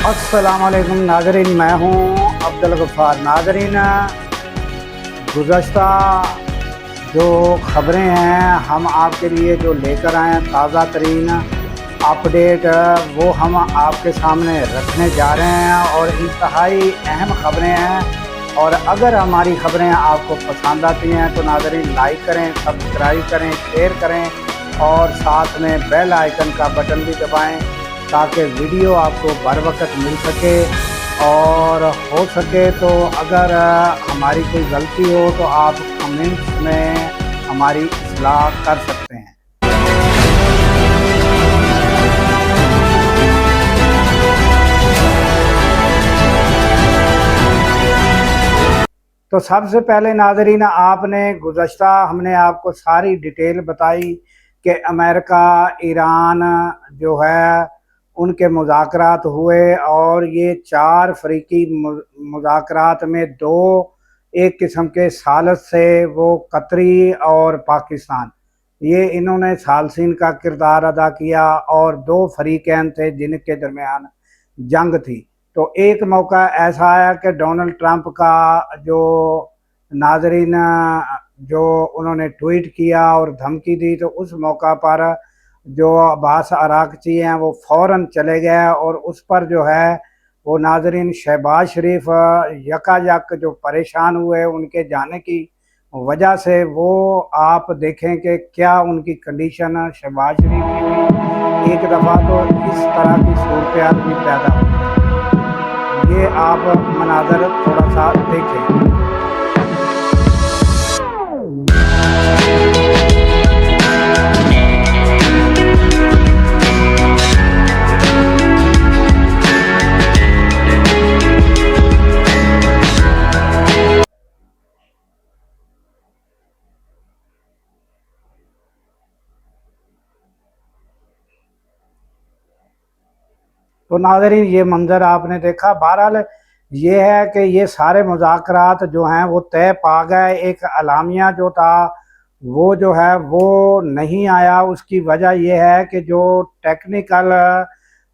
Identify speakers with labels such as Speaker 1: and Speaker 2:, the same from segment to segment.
Speaker 1: अस्सलामुअलैकुम नाज़रीन, मैं हूँ अब्दुल गफ़ार। नाज़रीन, गुज़श्ता जो ख़बरें हैं हम आपके लिए जो लेकर आए हैं, ताज़ा तरीन अपडेट, वो हम आपके सामने रखने जा रहे हैं और इंतहाई अहम ख़बरें हैं। और अगर हमारी ख़बरें आपको पसंद आती हैं तो नाज़रीन लाइक करें, सब्सक्राइब करें, शेयर करें और साथ में बेल आइकन का बटन भी दबाएं ताकि वीडियो आपको बर वक्त मिल सके। और हो सके तो अगर हमारी कोई गलती हो तो आप कमेंट्स में हमारी इस्लाह कर सकते हैं। तो सबसे पहले नाज़रीन, आपने गुज़श्ता हमने आपको सारी डिटेल बताई कि अमेरिका ईरान जो है उनके मुज़ाकरात हुए और ये 4 फ़रीकी मुज़ाकरात में 2 एक किस्म के सालस से वो कतरी और पाकिस्तान, ये इन्होंने सालसीन का किरदार अदा किया और 2 फ़रीक़ैन थे जिनके दरमियान जंग थी। तो एक मौका ऐसा आया कि डोनाल्ड ट्रंप का जो नाज़रीन जो उन्होंने ट्वीट किया और धमकी दी, तो उस मौका पर जो अब्बास अराग़ची हैं वो फ़ौरन चले गए और उस पर जो है वो नाज़रीन शहबाज शरीफ यकायक जो परेशान हुए उनके जाने की वजह से। वो आप देखें कि क्या उनकी कंडीशन शहबाज शरीफ की हुई। एक दफ़ा तो इस तरह की सूरत भी पैदा हुई। ये आप मनाज़र थोड़ा सा देखें। तो नाज़रीन ये मंज़र आपने देखा। बहरहाल ये है कि ये सारे मुज़ाकरात जो हैं वो तय पा गए। एक अलामिया जो था वो जो है वो नहीं आया। उसकी वजह ये है कि जो टेक्निकल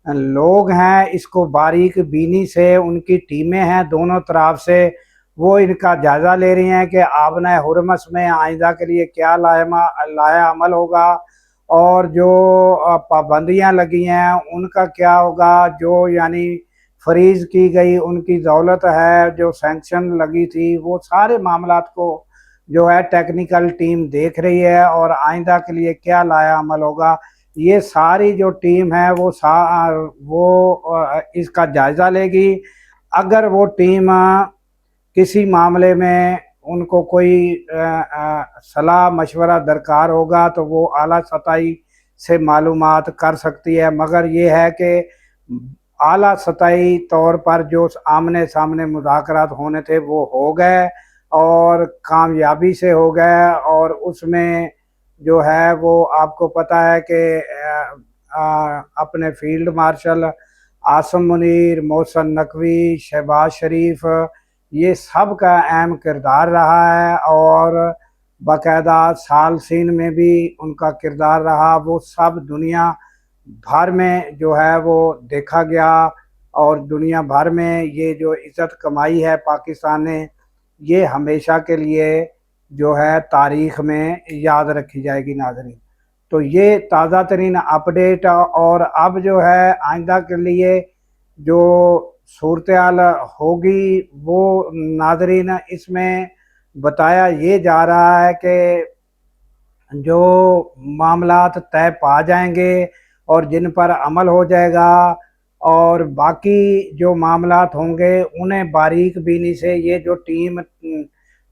Speaker 1: लोग हैं इसको बारीक बीनी से उनकी टीमें हैं दोनों तरफ से, वो इनका जायज़ा ले रही हैं कि आबना हुरमस में आइंदा के लिए क्या लाया अमल होगा और जो पाबंदियां लगी हैं उनका क्या होगा। जो यानी फ्रीज़ की गई उनकी दौलत है, जो सैंक्शन लगी थी, वो सारे मामलात को जो है टेक्निकल टीम देख रही है और आइंदा के लिए क्या लाया अमल होगा ये सारी जो टीम है वो इसका जायज़ा लेगी। अगर वो टीम किसी मामले में उनको कोई सलाह मशवरा दरकार होगा तो वो आला सतही से मालूमात कर सकती है। मगर ये है कि आला सतही तौर पर जो आमने सामने मुज़ाकरात होने थे वो हो गए और कामयाबी से हो गए। और उसमें जो है वो आपको पता है कि अपने फील्ड मार्शल आसम मुनीर, मोहसिन नकवी, शहबाज शरीफ, ये सब का अहम किरदार रहा है और बाकायदा सालसीन में भी उनका किरदार रहा। वो सब दुनिया भर में जो है वो देखा गया और दुनिया भर में ये जो इज़्ज़त कमाई है पाकिस्तान ने, ये हमेशा के लिए जो है तारीख़ में याद रखी जाएगी नाज़रीन। तो ये ताज़ा तरीन अपडेट। और अब जो है आइंदा के लिए जो सूरत-ए-हाल होगी वो नाज़रीन इसमें बताया ये जा रहा है कि जो मामलात तय पा जाएंगे और जिन पर अमल हो जाएगा और बाकी जो मामलात होंगे उन्हें बारीक बीनी से ये जो टीम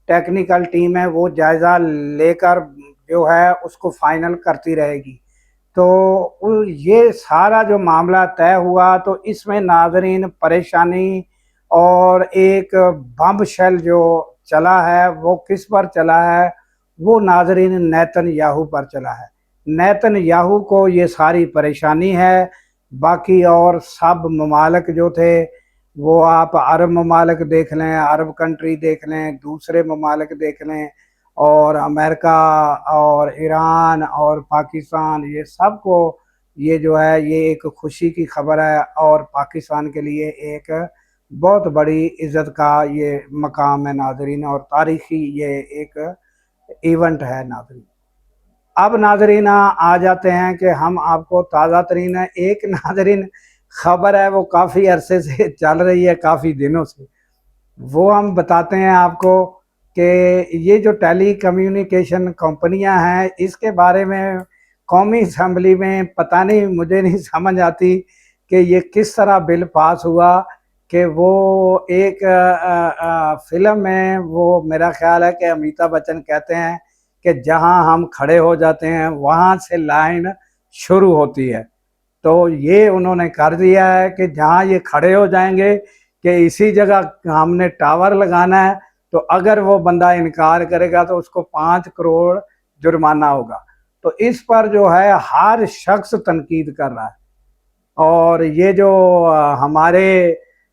Speaker 1: टेक्निकल टीम है वो जायज़ा लेकर जो है उसको फाइनल करती रहेगी। तो ये सारा जो मामला तय हुआ तो इसमें नाज़रीन परेशानी और एक बम शेल जो चला है वो किस पर चला है, वो नाज़रीन नेतन्याहू पर चला है। नेतन्याहू को ये सारी परेशानी है। बाकी और सब ममालिक जो थे वो आप अरब ममालिक देख लें, अरब कंट्री देख लें, दूसरे ममालिक देख लें और अमेरिका और ईरान और पाकिस्तान, ये सब को ये जो है ये एक खुशी की खबर है और पाकिस्तान के लिए एक बहुत बड़ी इज़्ज़त का ये मकाम है नाज़रीन, और तारीख़ी ये एक इवेंट है नाज़रीन। अब नाज़रीन आ जाते हैं कि हम आपको ताज़ा तरीन एक नाज़रीन खबर है, वो काफ़ी अरसे से चल रही है, काफ़ी दिनों से, वो हम बताते हैं आपको कि ये जो टेली कम्युनिकेशन कंपनियां हैं, इसके बारे में कौमी असम्बली में पता नहीं, मुझे नहीं समझ आती कि ये किस तरह बिल पास हुआ कि वो एक फ़िल्म में वो मेरा ख़्याल है कि अमिताभ बच्चन कहते हैं कि जहां हम खड़े हो जाते हैं वहां से लाइन शुरू होती है। तो ये उन्होंने कर दिया है कि जहाँ ये खड़े हो जाएंगे कि इसी जगह हमने टावर लगाना है, तो अगर वो बंदा इनकार करेगा तो उसको 5 करोड़ जुर्माना होगा। तो इस पर जो है हर शख्स तनकीद कर रहा है। और ये जो हमारे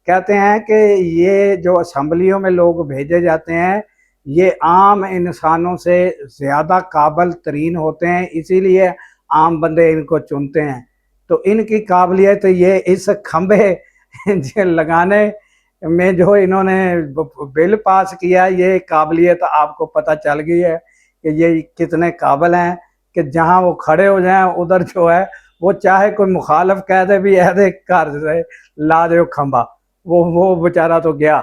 Speaker 1: कहते हैं कि ये जो असम्बलियों में लोग भेजे जाते हैं, ये आम इंसानों से ज़्यादा काबिल तरीन होते हैं, इसीलिए आम बंदे इनको चुनते हैं। तो इनकी काबिलियत ये इस खंभे लगाने में जो इन्होंने बिल पास किया, ये काबिलियत आपको पता चल गई है कि ये कितने काबिल हैं कि जहां वो खड़े हो जाएं उधर जो है वो चाहे कोई मुखालफ कह दे भी है दे घर से ला दे खंभा, वो बेचारा तो गया।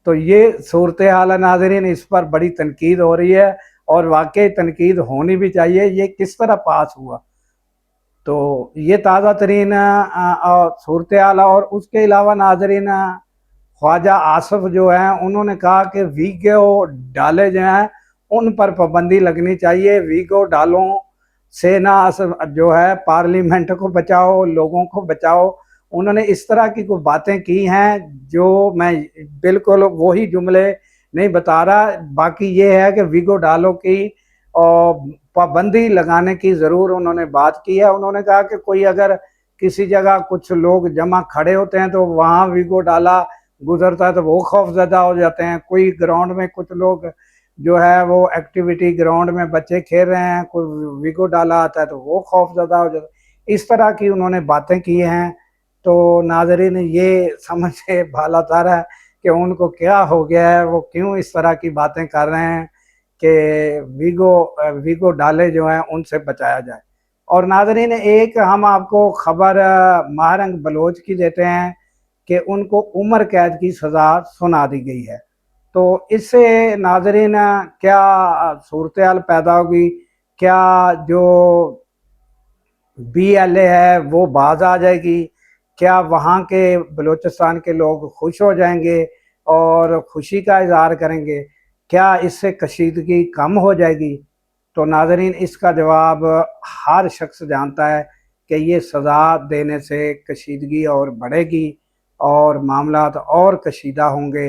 Speaker 1: तो ये सूरत हाल है नाज़रीन, इस पर बड़ी तनकीद हो रही है और वाकई तनकीद होनी भी चाहिए। ये किस तरह पास हुआ, तो ये ताज़ा तरीन सूरत हाल। और उसके अलावा नाज़रीन ख्वाजा आसफ जो हैं उन्होंने कहा कि वीगो डाले जो हैं उन पर पाबंदी लगनी चाहिए। वीगो डालों से ना जो है पार्लियामेंट को बचाओ, लोगों को बचाओ। उन्होंने इस तरह की कोई बातें की हैं जो मैं बिल्कुल वही जुमले नहीं बता रहा। बाकी ये है कि वीगो डालो की और पाबंदी लगाने की ज़रूर उन्होंने बात की है। उन्होंने कहा कि कोई अगर किसी जगह कुछ लोग जमा खड़े होते हैं तो वहाँ वीगो डाला गुजरता है तो वो खौफजदा हो जाते हैं। कोई ग्राउंड में कुछ लोग जो है वो एक्टिविटी ग्राउंड में बच्चे खेल रहे हैं, कोई वीगो डाला आता है तो वो खौफजदा हो जाता है। इस तरह की उन्होंने बातें की हैं। तो नाज़रीन ये समझ से बाला तार है कि उनको क्या हो गया है, वो क्यों इस तरह की बातें कर रहे हैं कि वीगो डाले जो हैं उनसे बचाया जाए। और नाज़रीन एक हम आपको खबर महारंग बलोच की देते हैं कि उनको उम्र कैद की सज़ा सुना दी गई है। तो इससे नाज़रीन क्या सूरत हाल पैदा होगी, क्या जो BLA है वो बाज आ जाएगी, क्या वहाँ के बलूचिस्तान के लोग खुश हो जाएंगे और खुशी का इजहार करेंगे, क्या इससे कशीदगी कम हो जाएगी? तो नाज़रीन इसका जवाब हर शख्स जानता है कि ये सज़ा देने से कशीदगी और बढ़ेगी और मामलात और कशीदा होंगे।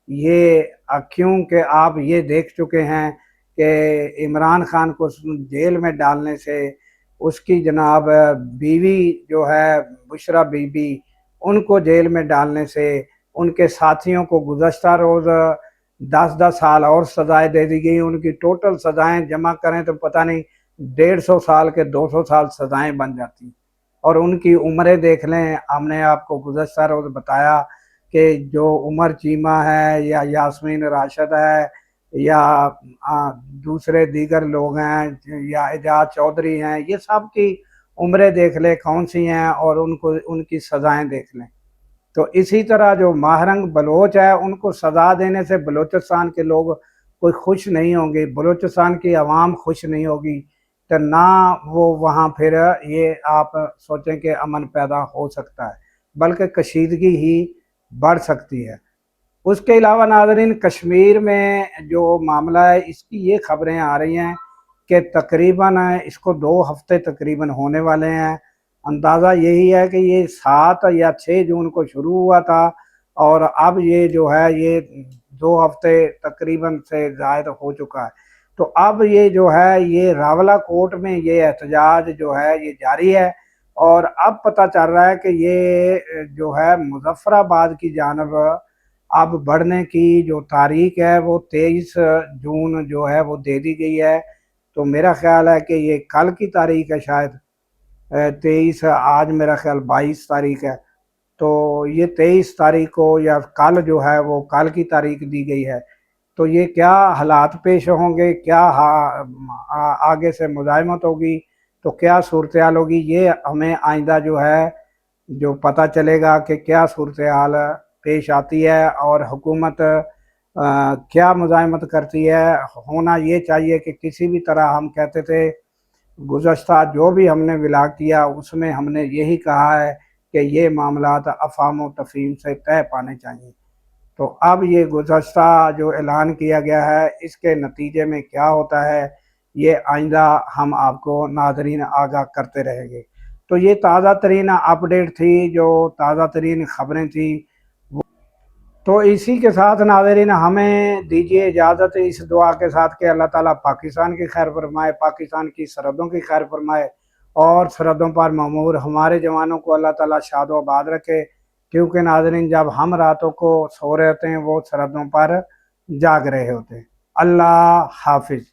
Speaker 1: ये क्योंकि आप ये देख चुके हैं कि इमरान खान को जेल में डालने से उसकी जनाब बीवी जो है बुशरा बीबी, उनको जेल में डालने से उनके साथियों को गुज़श्ता रोज़ 10-10 साल और सज़ाएँ दे दी गई। उनकी टोटल सज़ाएँ जमा करें तो पता नहीं 150 साल के 200 साल सज़ाएँ बन जाती। और उनकी उम्रें देख लें, हमने आपको गुज़श्ता रोज़ बताया कि जो उमर चीमा है या यास्मीन राशिद है या दूसरे दीगर लोग हैं या एजाज चौधरी हैं, ये सब की उम्रें देख लें कौन सी हैं और उनको उनकी सज़ाएँ देख लें। तो इसी तरह जो महारंग बलोच है उनको सज़ा देने से बलूचिस्तान के लोग कोई खुश नहीं होंगे, बलूचिस्तान की आवाम खुश नहीं होगी, तो ना वो वहाँ फिर ये आप सोचें कि अमन पैदा हो सकता है, बल्कि कशीदगी ही बढ़ सकती है। उसके अलावा नाज़रीन कश्मीर में जो मामला है इसकी ये खबरें आ रही हैं कि तकरीबन इसको 2 हफ्ते तकरीबन होने वाले हैं। अंदाज़ा यही है कि ये 7 या 6 जून को शुरू हुआ था और अब ये जो है ये 2 हफ्ते तकरीबन से ज़ायद हो चुका है। तो अब ये जो है ये रावलाकोट में ये एहतजाज जो है ये जारी है और अब पता चल रहा है कि ये जो है मुज़फ़्फ़राबाद की जानब अब बढ़ने की जो तारीख है वो 23 जून जो है वो दे दी गई है। तो मेरा ख्याल है कि ये कल की तारीख है शायद। 23, आज मेरा ख्याल 22 तारीख है। तो ये 23 तारीख को या कल जो है वो कल की तारीख दी गई है। तो ये क्या हालात पेश होंगे, क्या आगे से मुज़ाहमत होगी, तो क्या सूरत हाल होगी, ये हमें आइंदा जो है जो पता चलेगा कि क्या सूरत हाल पेश आती है और हुकूमत क्या मुज़ाहमत करती है। होना ये चाहिए कि किसी भी तरह, हम कहते थे गुज़श्ता जो भी हमने विलाग किया उसमें हमने यही कहा है कि ये मामलात अफ़ाम व तफ़हीम से तय पाने चाहिए। तो अब ये गुज़श्ता जो ऐलान किया गया है इसके नतीजे में क्या होता है, ये आइंदा हम आपको नाज़रीन आगाह करते रहेंगे। तो ये ताज़ा तरीन अपडेट थी, जो ताज़ा तरीन ख़बरें थी। तो इसी के साथ नाज़रीन हमें दीजिए इजाज़त इस दुआ के साथ कि अल्लाह ताला पाकिस्तान की खैर फरमाए, पाकिस्तान की सरहदों की खैर फरमाए और सरहदों पर ममूर हमारे जवानों को अल्लाह ताला शाद व आबाद रखे। क्योंकि नाज़रीन जब हम रातों को सो रहे होते हैं वो सरहदों पर जाग रहे होते हैं। अल्लाह हाफिज़।